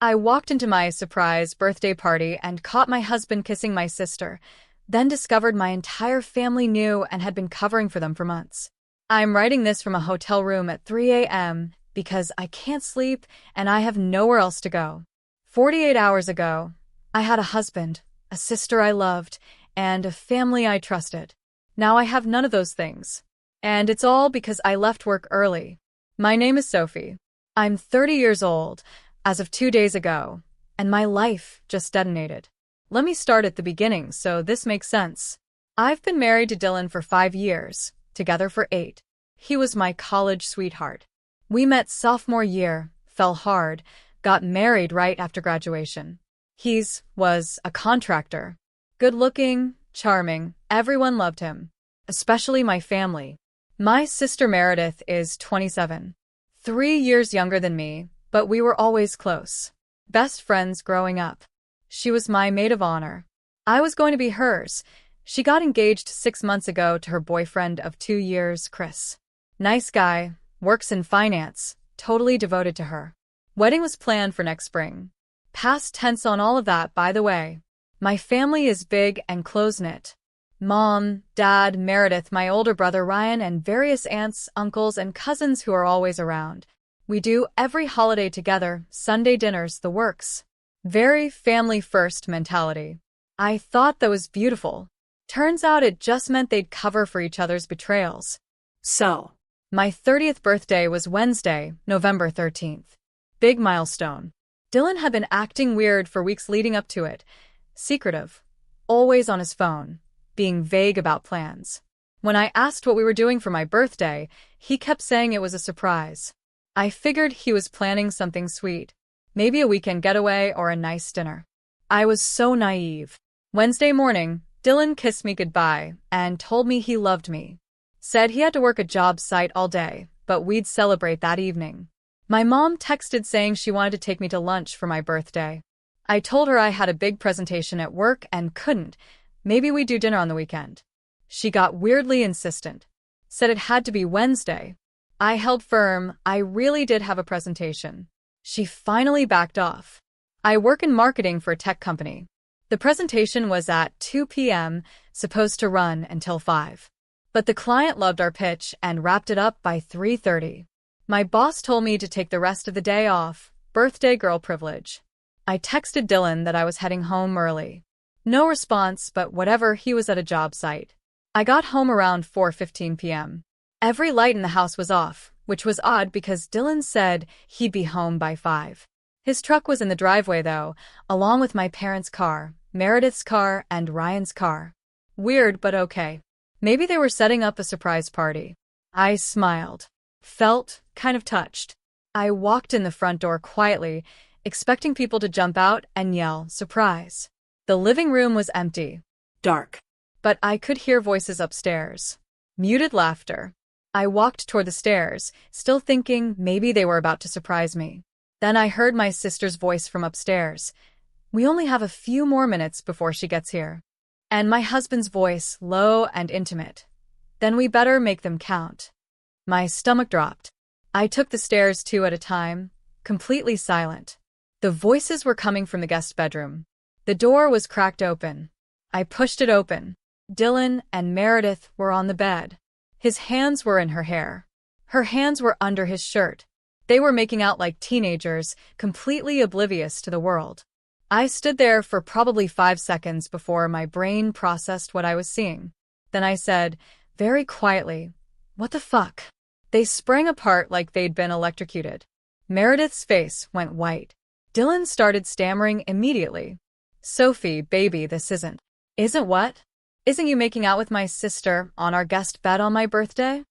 I walked into my surprise birthday party and caught my husband kissing my sister, then discovered my entire family knew and had been covering for them for months. I'm writing this from a hotel room at 3 a.m. because I can't sleep and I have nowhere else to go. 48 hours ago, I had a husband, a sister I loved, and a family I trusted. Now I have none of those things. And it's all because I left work early. My name is Sophie. I'm 30 years old, as of 2 days ago, and my life just detonated. Let me start at the beginning so this makes sense. I've been married to Dylan for 5 years, together for 8. He was my college sweetheart. We met sophomore year, fell hard, got married right after graduation. Was a contractor. Good-looking, charming, everyone loved him. Especially my family. My sister Meredith is 27. 3 years younger than me, but we were always close. Best friends growing up. She was my maid of honor. I was going to be hers. She got engaged 6 months ago to her boyfriend of 2 years, Chris. Nice guy, works in finance, totally devoted to her. Wedding was planned for next spring. Past tense on all of that, by the way. My family is big and close-knit. Mom, Dad, Meredith, my older brother Ryan, and various aunts, uncles, and cousins who are always around. We do every holiday together, Sunday dinners, the works. Very family-first mentality. I thought that was beautiful. Turns out it just meant they'd cover for each other's betrayals. So, my 30th birthday was Wednesday, November 13th. Big milestone. Dylan had been acting weird for weeks leading up to it. Secretive. Always on his phone. Being vague about plans. When I asked what we were doing for my birthday, he kept saying it was a surprise. I figured he was planning something sweet. Maybe a weekend getaway or a nice dinner. I was so naive. Wednesday morning, Dylan kissed me goodbye and told me he loved me. Said he had to work a job site all day, but we'd celebrate that evening. My mom texted saying she wanted to take me to lunch for my birthday. I told her I had a big presentation at work and couldn't. Maybe we'd do dinner on the weekend. She got weirdly insistent. Said it had to be Wednesday. I held firm, I really did have a presentation. She finally backed off. I work in marketing for a tech company. The presentation was at 2 p.m., supposed to run until 5. But the client loved our pitch and wrapped it up by 3:30. My boss told me to take the rest of the day off, birthday girl privilege. I texted Dylan that I was heading home early. No response, but whatever, he was at a job site. I got home around 4:15 p.m. Every light in the house was off, which was odd because Dylan said he'd be home by 5. His truck was in the driveway though, along with my parents' car, Meredith's car, and Ryan's car. Weird, but okay. Maybe they were setting up a surprise party. I smiled. Felt kind of touched. I walked in the front door quietly, expecting people to jump out and yell, "Surprise!" The living room was empty. Dark. But I could hear voices upstairs. Muted laughter. I walked toward the stairs, still thinking maybe they were about to surprise me. Then I heard my sister's voice from upstairs. "We only have a few more minutes before she gets here." And my husband's voice, low and intimate. "Then we better make them count." My stomach dropped. I took the stairs 2 at a time, completely silent. The voices were coming from the guest bedroom. The door was cracked open. I pushed it open. Dylan and Meredith were on the bed. His hands were in her hair. Her hands were under his shirt. They were making out like teenagers, completely oblivious to the world. I stood there for probably 5 seconds before my brain processed what I was seeing. Then I said, very quietly, "What the fuck?" They sprang apart like they'd been electrocuted. Meredith's face went white. Dylan started stammering immediately. "Sophie, baby, this isn't." "Isn't what?" "Isn't you making out with my sister on our guest bed on my birthday?"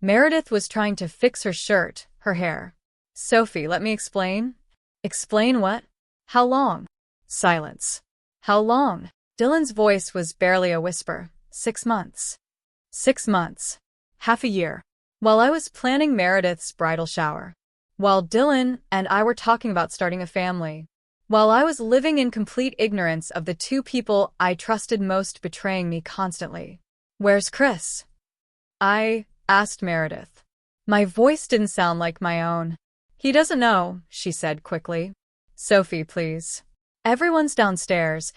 Meredith was trying to fix her shirt, her hair. "Sophie, let me explain." "Explain what?" "How long?" Silence. "How long?" Dylan's voice was barely a whisper. 6 months. 6 months. Half a year. While I was planning Meredith's bridal shower. While Dylan and I were talking about starting a family. While I was living in complete ignorance of the 2 people I trusted most betraying me constantly. "Where's Chris?" I asked Meredith. My voice didn't sound like my own. "He doesn't know," she said quickly. Sophie, please. Everyone's downstairs,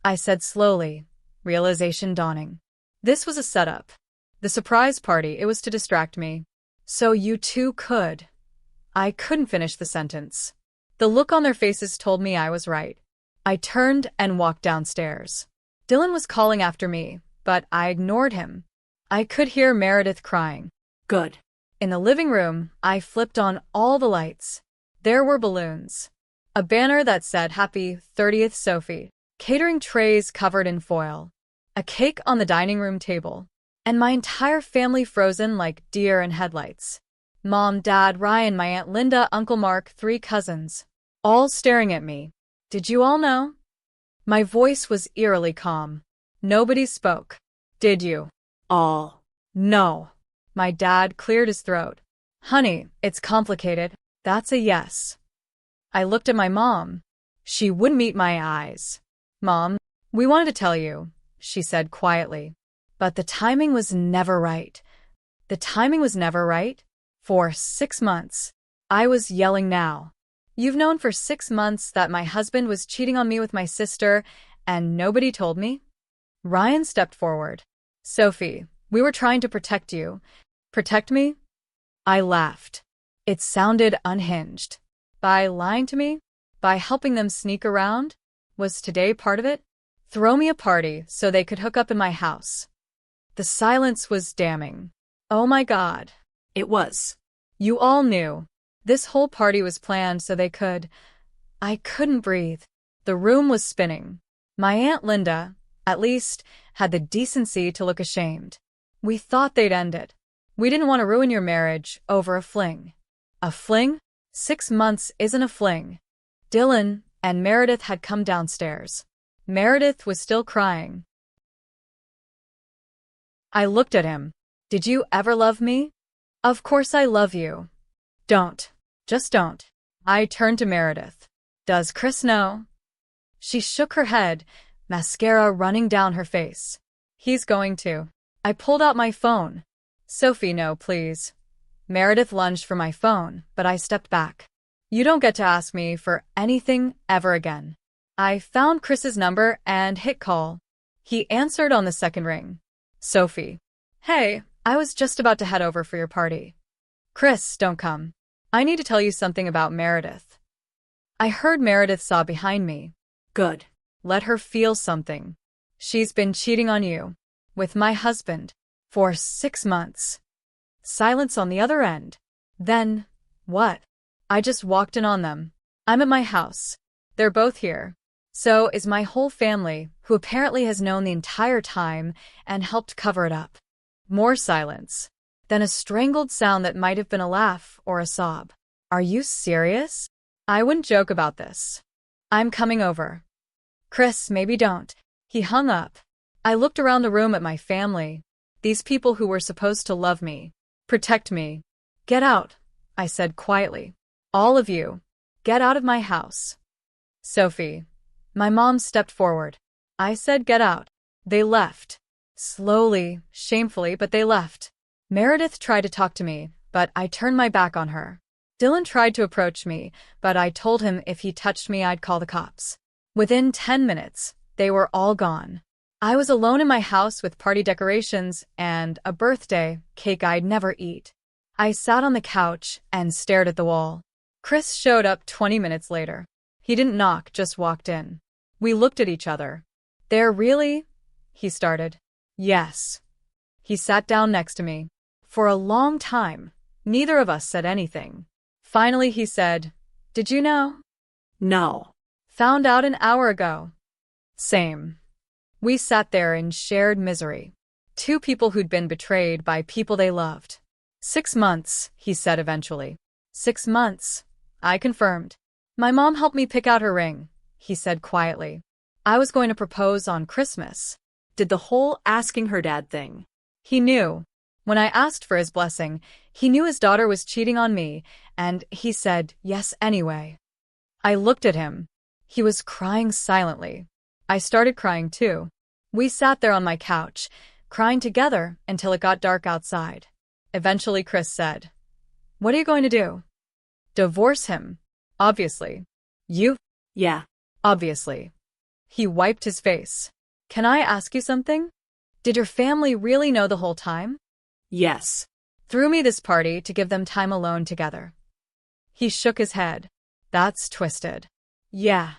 I said slowly, realization dawning. This was a setup. The surprise party, it was to distract me. So you two could. I couldn't finish the sentence. The look on their faces told me I was right. I turned and walked downstairs. Dylan was calling after me, but I ignored him. I could hear Meredith crying. Good. In the living room, I flipped on all the lights. There were balloons. A banner that said Happy 30th Sophie. Catering trays covered in foil. A cake on the dining room table. And my entire family frozen like deer in headlights. Mom, Dad, Ryan, my Aunt Linda, Uncle Mark, 3 cousins. All staring at me. Did you all know? My voice was eerily calm. Nobody spoke. Did you? All. No. My dad cleared his throat. Honey, it's complicated. That's a yes. I looked at my mom. She wouldn't meet my eyes. Mom, we wanted to tell you, she said quietly. But the timing was never right. The timing was never right? For 6 months. I was yelling now. You've known for 6 months that my husband was cheating on me with my sister, and nobody told me? Ryan stepped forward. Sophie, we were trying to protect you. Protect me? I laughed. It sounded unhinged. By lying to me? By helping them sneak around? Was today part of it? Throw me a party so they could hook up in my house. The silence was damning. Oh my God. It was. You all knew. This whole party was planned so they could. I couldn't breathe. The room was spinning. My Aunt Linda, at least, had the decency to look ashamed. We thought they'd end it. We didn't want to ruin your marriage over a fling. A fling? 6 months isn't a fling. Dylan and Meredith had come downstairs. Meredith was still crying. I looked at him. Did you ever love me? Of course I love you. Don't. Just don't. I turned to Meredith. Does Chris know? She shook her head, mascara running down her face. He's going to. I pulled out my phone. Sophie, no, please. Meredith lunged for my phone, but I stepped back. You don't get to ask me for anything ever again. I found Chris's number and hit call. He answered on the second ring. Sophie. Hey, I was just about to head over for your party. Chris, don't come. I need to tell you something about Meredith. I heard Meredith sob behind me. Good. Let her feel something. She's been cheating on you. With my husband. For 6 months. Silence on the other end. Then, what? I just walked in on them. I'm at my house. They're both here. So is my whole family, who apparently has known the entire time and helped cover it up. More silence. Then a strangled sound that might have been a laugh or a sob. Are you serious? I wouldn't joke about this. I'm coming over. Chris, maybe don't. He hung up. I looked around the room at my family. These people who were supposed to love me. Protect me. Get out, I said quietly. All of you. Get out of my house. Sophie. My mom stepped forward. I said get out. They left. Slowly, shamefully, but they left. Meredith tried to talk to me, but I turned my back on her. Dylan tried to approach me, but I told him if he touched me I'd call the cops. Within 10 minutes, they were all gone. I was alone in my house with party decorations and a birthday cake I'd never eat. I sat on the couch and stared at the wall. Chris showed up 20 minutes later. He didn't knock, just walked in. We looked at each other. There really? He started. Yes. He sat down next to me. For a long time, neither of us said anything. Finally he said, Did you know? No. Found out an hour ago. Same. We sat there in shared misery. 2 people who'd been betrayed by people they loved. 6 months, he said eventually. 6 months. I confirmed. My mom helped me pick out her ring, he said quietly. I was going to propose on Christmas. Did the whole asking her dad thing. He knew. When I asked for his blessing, he knew his daughter was cheating on me, and he said yes anyway. I looked at him. He was crying silently. I started crying too. We sat there on my couch, crying together until it got dark outside. Eventually Chris said, What are you going to do? Divorce him. Obviously. You? Yeah. Obviously. He wiped his face. Can I ask you something? Did your family really know the whole time? Yes. Threw me this party to give them time alone together. He shook his head. That's twisted. Yeah.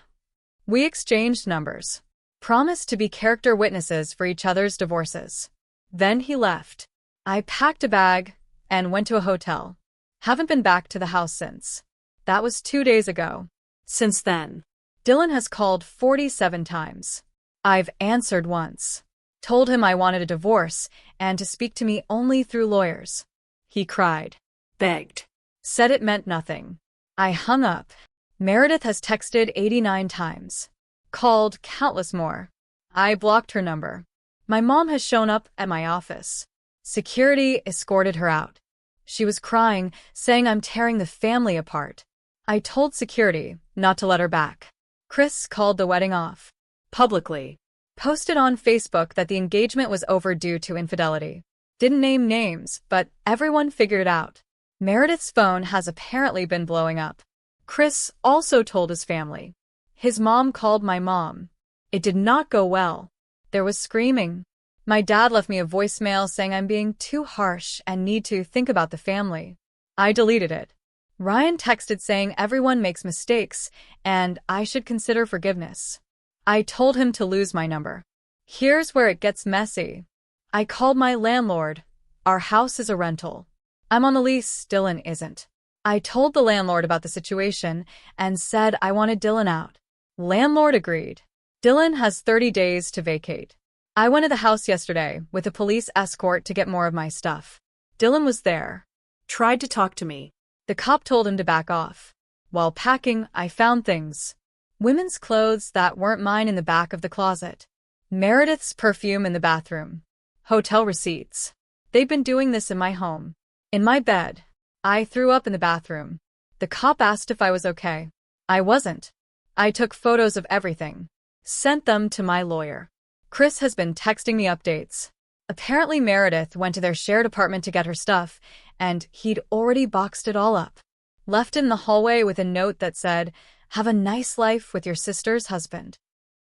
We exchanged numbers. Promised to be character witnesses for each other's divorces. Then he left. I packed a bag and went to a hotel. Haven't been back to the house since. That was 2 days ago. Since then. Dylan has called 47 times. I've answered once. Told him I wanted a divorce and to speak to me only through lawyers. He cried. Begged. Said it meant nothing. I hung up. Meredith has texted 89 times. Called countless more. I blocked her number. My mom has shown up at my office. Security escorted her out. She was crying, saying I'm tearing the family apart. I told security not to let her back. Chris called the wedding off. Publicly. Posted on Facebook that the engagement was over due to infidelity. Didn't name names, but everyone figured it out. Meredith's phone has apparently been blowing up. Chris also told his family. His mom called my mom. It did not go well. There was screaming. My dad left me a voicemail saying I'm being too harsh and need to think about the family. I deleted it. Ryan texted saying everyone makes mistakes and I should consider forgiveness. I told him to lose my number. Here's where it gets messy. I called my landlord. Our house is a rental. I'm on the lease, Dylan isn't. I told the landlord about the situation and said I wanted Dylan out. Landlord agreed. Dylan has 30 days to vacate. I went to the house yesterday with a police escort to get more of my stuff. Dylan was there. Tried to talk to me. The cop told him to back off. While packing, I found things. Women's clothes that weren't mine in the back of the closet. Meredith's perfume in the bathroom. Hotel receipts. They've been doing this in my home. In my bed. I threw up in the bathroom. The cop asked if I was okay. I wasn't. I took photos of everything. Sent them to my lawyer. Chris has been texting me updates. Apparently Meredith went to their shared apartment to get her stuff, and he'd already boxed it all up. Left in the hallway with a note that said, "Have a nice life with your sister's husband."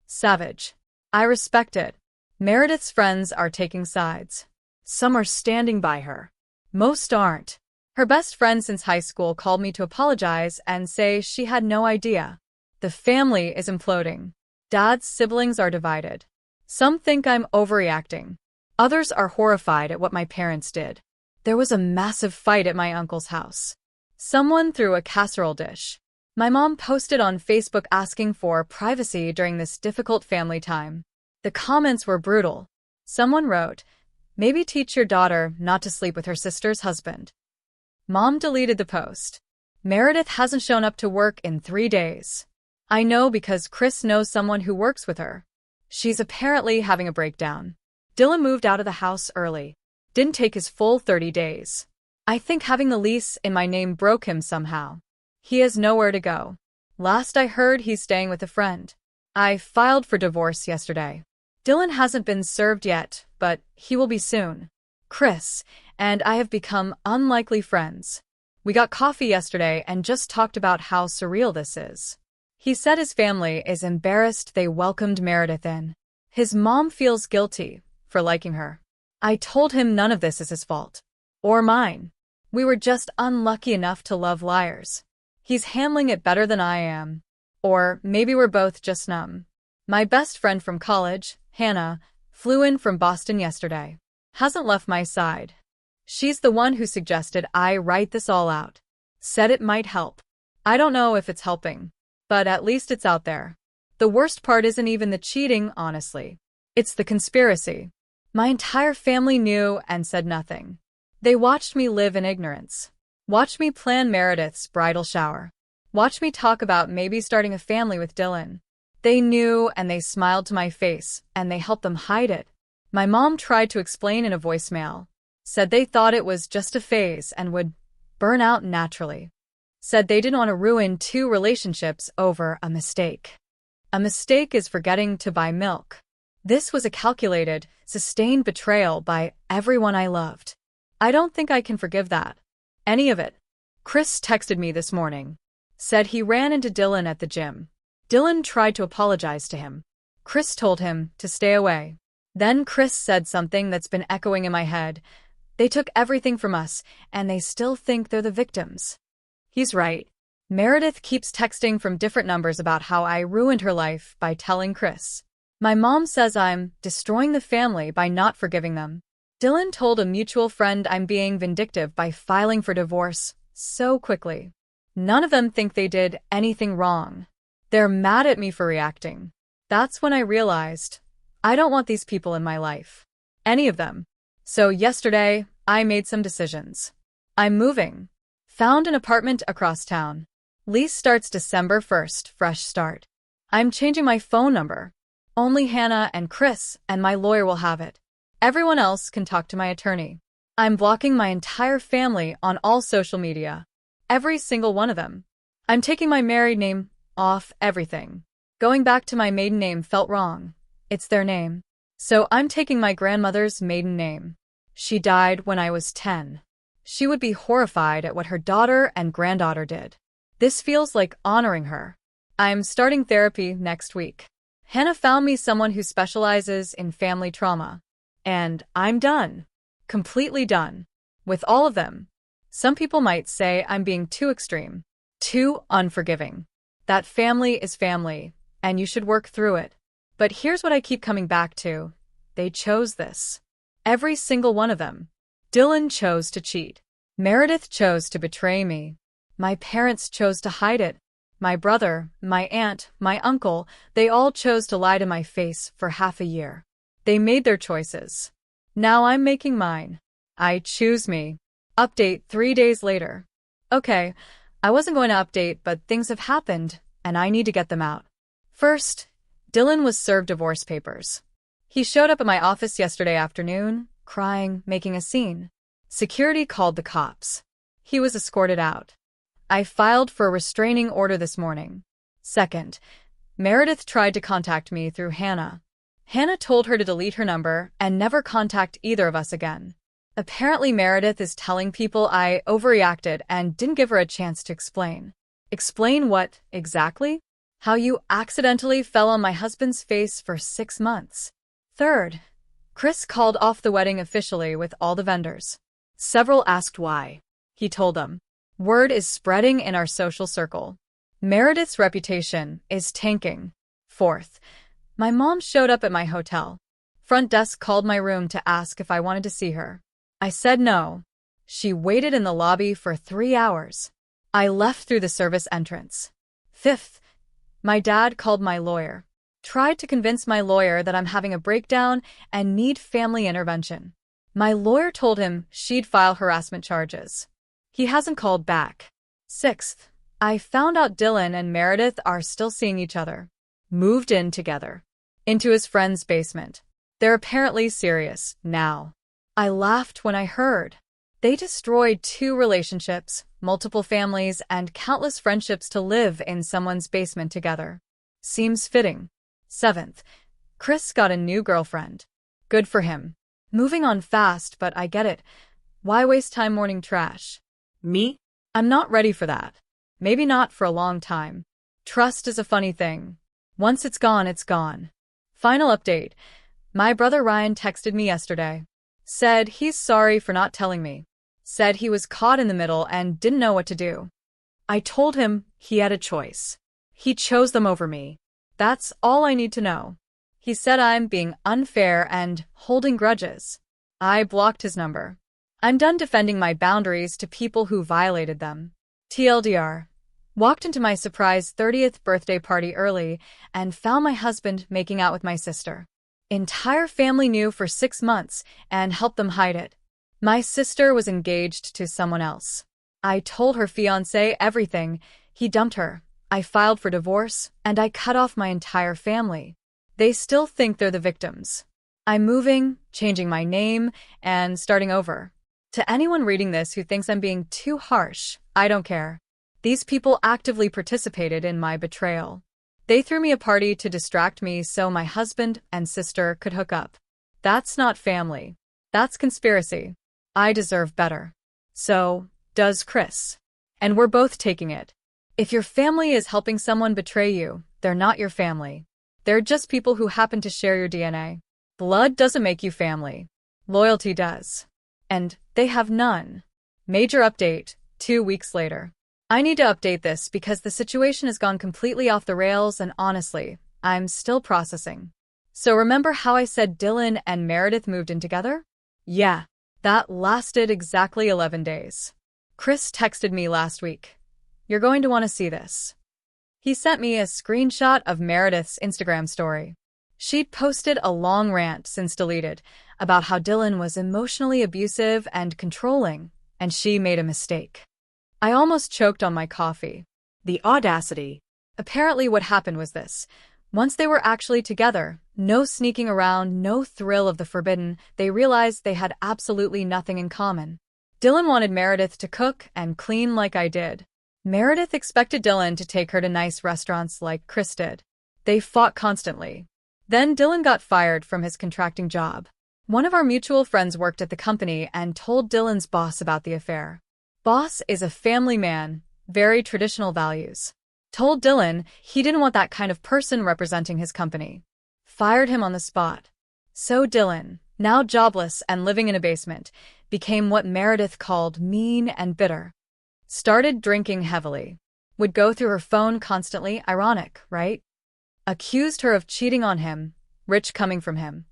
Savage. I respect it. Meredith's friends are taking sides. Some are standing by her. Most aren't. Her best friend since high school called me to apologize and say she had no idea. The family is imploding. Dad's siblings are divided. Some think I'm overreacting. Others are horrified at what my parents did. There was a massive fight at my uncle's house. Someone threw a casserole dish. My mom posted on Facebook asking for privacy during this difficult family time. The comments were brutal. Someone wrote, "Maybe teach your daughter not to sleep with her sister's husband." Mom deleted the post. Meredith hasn't shown up to work in 3 days. I know because Chris knows someone who works with her. She's apparently having a breakdown. Dylan moved out of the house early. Didn't take his full 30 days. I think having the lease in my name broke him somehow. He has nowhere to go. Last I heard, he's staying with a friend. I filed for divorce yesterday. Dylan hasn't been served yet, but he will be soon. Chris and I have become unlikely friends. We got coffee yesterday and just talked about how surreal this is. He said his family is embarrassed they welcomed Meredith in. His mom feels guilty for liking her. I told him none of this is his fault. Or mine. We were just unlucky enough to love liars. He's handling it better than I am. Or maybe we're both just numb. My best friend from college, Hannah, flew in from Boston yesterday. Hasn't left my side. She's the one who suggested I write this all out. Said it might help. I don't know if it's helping. But at least it's out there. The worst part isn't even the cheating, honestly. It's the conspiracy. My entire family knew and said nothing. They watched me live in ignorance. Watched me plan Meredith's bridal shower. Watched me talk about maybe starting a family with Dylan. They knew and they smiled to my face and they helped them hide it. My mom tried to explain in a voicemail. Said they thought it was just a phase and would burn out naturally. Said they didn't want to ruin 2 relationships over a mistake. A mistake is forgetting to buy milk. This was a calculated, sustained betrayal by everyone I loved. I don't think I can forgive that. Any of it. Chris texted me this morning. Said he ran into Dylan at the gym. Dylan tried to apologize to him. Chris told him to stay away. Then Chris said something that's been echoing in my head. They took everything from us, and they still think they're the victims. He's right. Meredith keeps texting from different numbers about how I ruined her life by telling Chris. My mom says I'm destroying the family by not forgiving them. Dylan told a mutual friend I'm being vindictive by filing for divorce so quickly. None of them think they did anything wrong. They're mad at me for reacting. That's when I realized I don't want these people in my life. Any of them. So yesterday, I made some decisions. I'm moving. Found an apartment across town. Lease starts December 1st, fresh start. I'm changing my phone number. Only Hannah and Chris and my lawyer will have it. Everyone else can talk to my attorney. I'm blocking my entire family on all social media. Every single one of them. I'm taking my married name off everything. Going back to my maiden name felt wrong. It's their name. So I'm taking my grandmother's maiden name. She died when I was 10. She would be horrified at what her daughter and granddaughter did. This feels like honoring her. I'm starting therapy next week. Hannah found me someone who specializes in family trauma. And I'm done. Completely done. With all of them. Some people might say I'm being too extreme. Too unforgiving. That family is family, and you should work through it. But here's what I keep coming back to. They chose this. Every single one of them. Dylan chose to cheat. Meredith chose to betray me. My parents chose to hide it. My brother, my aunt, my uncle, they all chose to lie to my face for half a year. They made their choices. Now I'm making mine. I choose me. Update 3 days later. Okay, I wasn't going to update, but things have happened, and I need to get them out. First, Dylan was served divorce papers. He showed up at my office yesterday afternoon, crying, making a scene. Security called the cops. He was escorted out. I filed for a restraining order this morning. Second, Meredith tried to contact me through Hannah. Hannah told her to delete her number and never contact either of us again. Apparently Meredith is telling people I overreacted and didn't give her a chance to explain. Explain what, exactly? How you accidentally fell on my husband's face for 6 months. Third, Chris called off the wedding officially with all the vendors. Several asked why. He told them. Word is spreading in our social circle. Meredith's reputation is tanking. Fourth, my mom showed up at my hotel. Front desk called my room to ask if I wanted to see her. I said no. She waited in the lobby for 3 hours. I left through the service entrance. Fifth, my dad called my lawyer. Tried to convince my lawyer that I'm having a breakdown and need family intervention. My lawyer told him she'd file harassment charges. He hasn't called back. Sixth, I found out Dylan and Meredith are still seeing each other. Moved in together. Into his friend's basement. They're apparently serious now. I laughed when I heard. They destroyed 2 relationships, multiple families, and countless friendships to live in someone's basement together. Seems fitting. Seventh, Chris got a new girlfriend. Good for him. Moving on fast, but I get it. Why waste time mourning trash? Me? I'm not ready for that. Maybe not for a long time. Trust is a funny thing. Once it's gone, it's gone. Final update. My brother Ryan texted me yesterday. Said he's sorry for not telling me. Said he was caught in the middle and didn't know what to do. I told him he had a choice. He chose them over me. That's all I need to know. He said I'm being unfair and holding grudges. I blocked his number. I'm done defending my boundaries to people who violated them. TLDR. Walked into my surprise 30th birthday party early and found my husband making out with my sister. Entire family knew for 6 months and helped them hide it. My sister was engaged to someone else. I told her fiancé everything. He dumped her. I filed for divorce, and I cut off my entire family. They still think they're the victims. I'm moving, changing my name, and starting over. To anyone reading this who thinks I'm being too harsh, I don't care. These people actively participated in my betrayal. They threw me a party to distract me so my husband and sister could hook up. That's not family. That's conspiracy. I deserve better. So does Chris. And we're both taking it. If your family is helping someone betray you, They're not your family. They're just people who happen to share your DNA. Blood doesn't make you family. Loyalty does. And they have none. Major update, 2 weeks later. I need to update this because the situation has gone completely off the rails and honestly, I'm still processing. So remember how I said Dylan and Meredith moved in together? Yeah, that lasted exactly 11 days. Chris texted me last week. You're going to want to see this. He sent me a screenshot of Meredith's Instagram story. She'd posted a long rant, since deleted, about how Dylan was emotionally abusive and controlling, and she made a mistake. I almost choked on my coffee. The audacity. Apparently what happened was this. Once they were actually together, no sneaking around, no thrill of the forbidden, they realized they had absolutely nothing in common. Dylan wanted Meredith to cook and clean like I did. Meredith expected Dylan to take her to nice restaurants like Chris did. They fought constantly. Then Dylan got fired from his contracting job. One of our mutual friends worked at the company and told Dylan's boss about the affair. Boss is a family man, very traditional values. Told Dylan he didn't want that kind of person representing his company. Fired him on the spot. So Dylan, now jobless and living in a basement, became what Meredith called mean and bitter. Started drinking heavily. Would go through her phone constantly, ironic, right? Accused her of cheating on him, rich coming from him.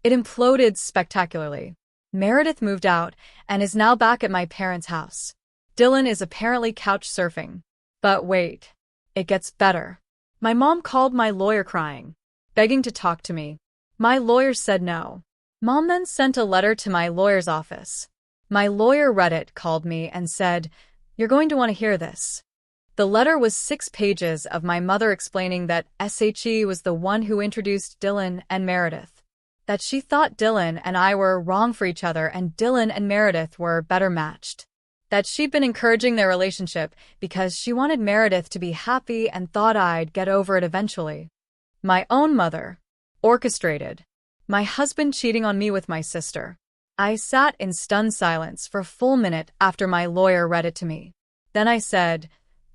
It imploded spectacularly. Meredith moved out and is now back at my parents' house. Dylan is apparently couch surfing. But wait, it gets better. My mom called my lawyer crying, begging to talk to me. My lawyer said no. Mom then sent a letter to my lawyer's office. My lawyer read it, called me, and said, "You're going to want to hear this." The letter was 6 pages of my mother explaining that SHE was the one who introduced Dylan and Meredith. That she thought Dylan and I were wrong for each other and Dylan and Meredith were better matched. That she'd been encouraging their relationship because she wanted Meredith to be happy and thought I'd get over it eventually. My own mother. Orchestrated. My husband cheating on me with my sister. I sat in stunned silence for a full minute after my lawyer read it to me. Then I said,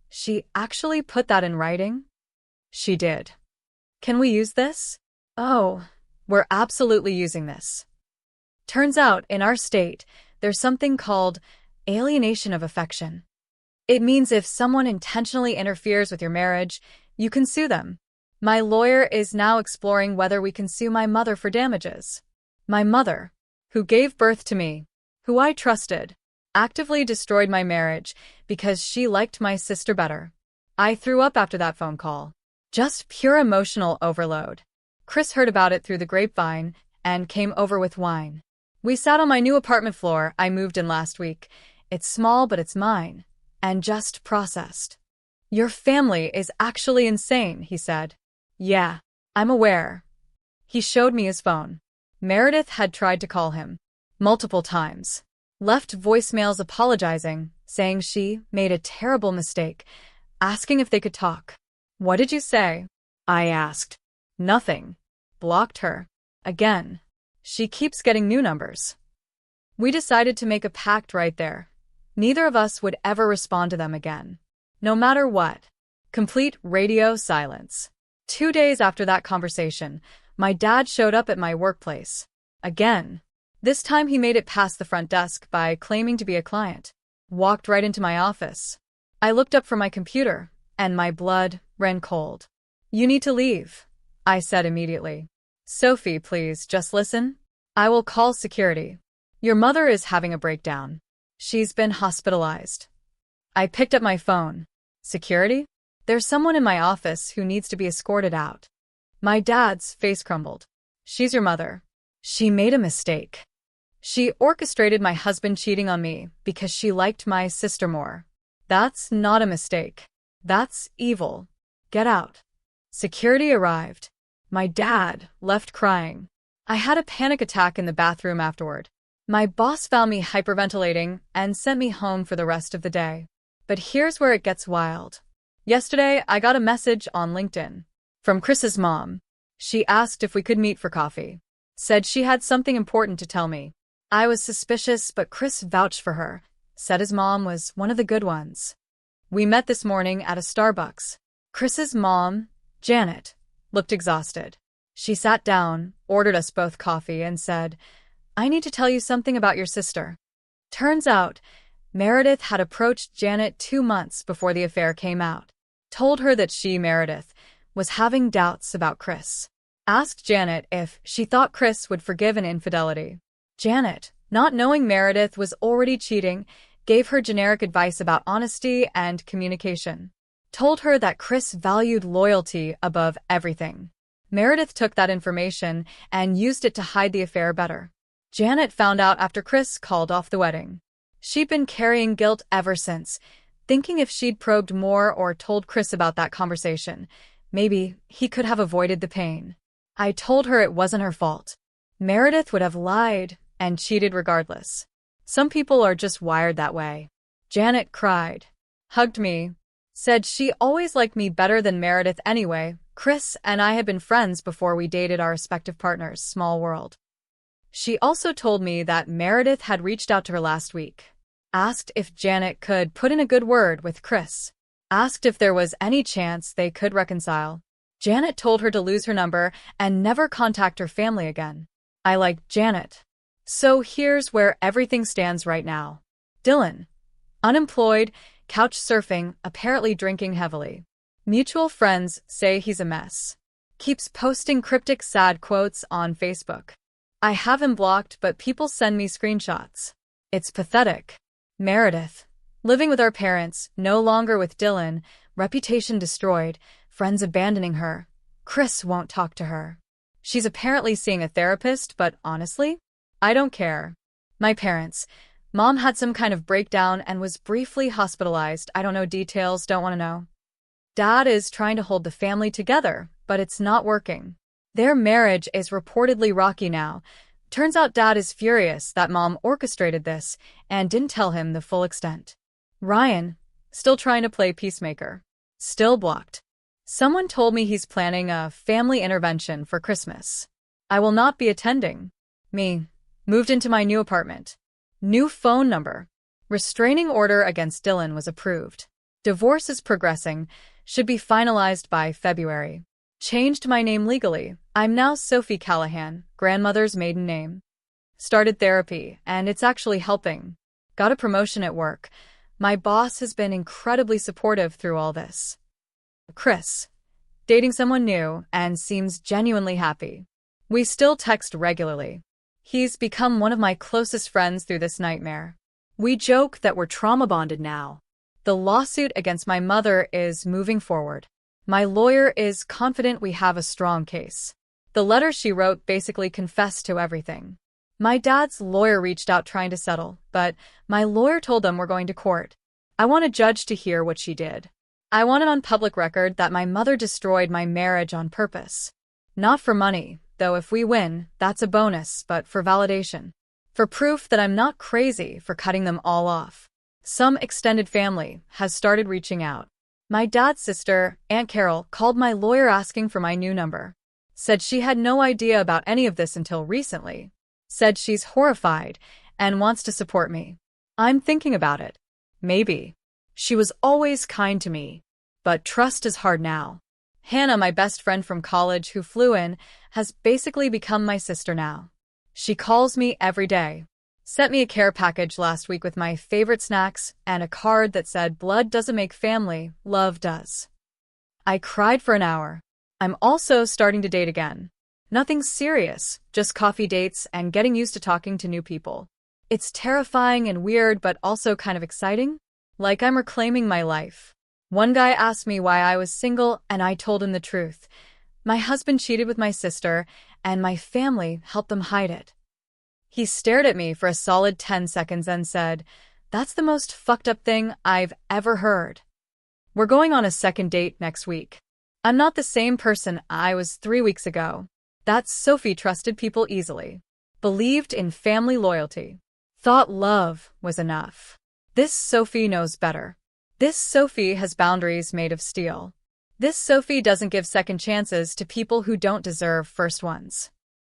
"She actually put that in writing?" She did. "Can we use this?" "Oh, we're absolutely using this." Turns out, in our state, there's something called alienation of affection. It means if someone intentionally interferes with your marriage, you can sue them. My lawyer is now exploring whether we can sue my mother for damages. My mother, who gave birth to me, who I trusted, actively destroyed my marriage because she liked my sister better. I threw up after that phone call. Just pure emotional overload. Chris heard about it through the grapevine and came over with wine. We sat on my new apartment floor I moved in last week. It's small, but it's mine. And just processed. "Your family is actually insane," he said. "Yeah, I'm aware." He showed me his phone. Meredith had tried to call him. Multiple times. Left voicemails apologizing, saying she made a terrible mistake, asking if they could talk. "What did you say?" I asked. "Nothing." Blocked her. Again. She keeps getting new numbers. We decided to make a pact right there. Neither of us would ever respond to them again. No matter what. Complete radio silence. 2 days after that conversation, my dad showed up at my workplace. Again. This time he made it past the front desk by claiming to be a client. Walked right into my office. I looked up from my computer, and my blood ran cold. "You need to leave," I said immediately. "Sophie, please, just listen. I will call security. Your mother is having a breakdown. She's been hospitalized." I picked up my phone. "Security? There's someone in my office who needs to be escorted out." My dad's face crumbled. "She's your mother. She made a mistake. She orchestrated my husband cheating on me because she liked my sister more. That's not a mistake. That's evil. Get out." Security arrived. My dad left crying. I had a panic attack in the bathroom afterward. My boss found me hyperventilating and sent me home for the rest of the day. But here's where it gets wild. Yesterday, I got a message on LinkedIn from Chris's mom. She asked if we could meet for coffee. Said she had something important to tell me. I was suspicious, but Chris vouched for her. Said his mom was one of the good ones. We met this morning at a Starbucks. Chris's mom Janet looked exhausted. She sat down, ordered us both coffee, and said, "I need to tell you something about your sister." Turns out, Meredith had approached Janet 2 months before the affair came out, told her that she, Meredith, was having doubts about Chris. Asked Janet if she thought Chris would forgive an infidelity. Janet, not knowing Meredith was already cheating, gave her generic advice about honesty and communication. Told her that Chris valued loyalty above everything. Meredith took that information and used it to hide the affair better. Janet found out after Chris called off the wedding. She'd been carrying guilt ever since, thinking if she'd probed more or told Chris about that conversation, maybe he could have avoided the pain. I told her it wasn't her fault. Meredith would have lied and cheated regardless. Some people are just wired that way. Janet cried, hugged me, said she always liked me better than Meredith anyway. Chris and I had been friends before we dated our respective partners. Small world. She also told me that Meredith had reached out to her last week. Asked if Janet could put in a good word with Chris. Asked if there was any chance they could reconcile. Janet told her to lose her number and never contact her family again. I liked Janet. So here's where everything stands right now. Dylan. Unemployed, couch surfing, apparently drinking heavily. Mutual friends say he's a mess. Keeps posting cryptic sad quotes on Facebook. I have him blocked, but people send me screenshots. It's pathetic. Meredith. Living with our parents, no longer with Dylan, reputation destroyed, friends abandoning her. Chris won't talk to her. She's apparently seeing a therapist, but honestly, I don't care. My parents. Mom had some kind of breakdown and was briefly hospitalized. I don't know details, don't want to know. Dad is trying to hold the family together, but it's not working. Their marriage is reportedly rocky now. Turns out Dad is furious that Mom orchestrated this and didn't tell him the full extent. Ryan, still trying to play peacemaker. Still blocked. Someone told me he's planning a family intervention for Christmas. I will not be attending. Me. Moved into my new apartment. New phone number. Restraining order against Dylan was approved. Divorce is progressing. Should be finalized by February. Changed my name legally. I'm now Sophie Callahan, grandmother's maiden name. Started therapy, and it's actually helping. Got a promotion at work. My boss has been incredibly supportive through all this. Chris. Dating someone new and seems genuinely happy. We still text regularly. He's become one of my closest friends through this nightmare. We joke that we're trauma bonded now. The lawsuit against my mother is moving forward. My lawyer is confident we have a strong case. The letter she wrote basically confessed to everything. My dad's lawyer reached out trying to settle, but my lawyer told them we're going to court. I want a judge to hear what she did. I want it on public record that my mother destroyed my marriage on purpose. Not for money, though if we win, that's a bonus, but for validation. For proof that I'm not crazy for cutting them all off. Some extended family has started reaching out. My dad's sister, Aunt Carol, called my lawyer asking for my new number. Said she had no idea about any of this until recently. Said she's horrified and wants to support me. I'm thinking about it. Maybe. She was always kind to me. But trust is hard now. Hannah, my best friend from college who flew in, has basically become my sister now. She calls me every day. Sent me a care package last week with my favorite snacks and a card that said, "Blood doesn't make family, love does." I cried for an hour. I'm also starting to date again. Nothing serious, just coffee dates and getting used to talking to new people. It's terrifying and weird, but also kind of exciting. Like I'm reclaiming my life. One guy asked me why I was single, and I told him the truth. My husband cheated with my sister, and my family helped them hide it. He stared at me for a solid 10 seconds and said, "That's the most fucked up thing I've ever heard." We're going on a second date next week. I'm not the same person I was 3 weeks ago. That Sophie trusted people easily. Believed in family loyalty. Thought love was enough. This Sophie knows better. This Sophie has boundaries made of steel. This Sophie doesn't give second chances to people who don't deserve first ones.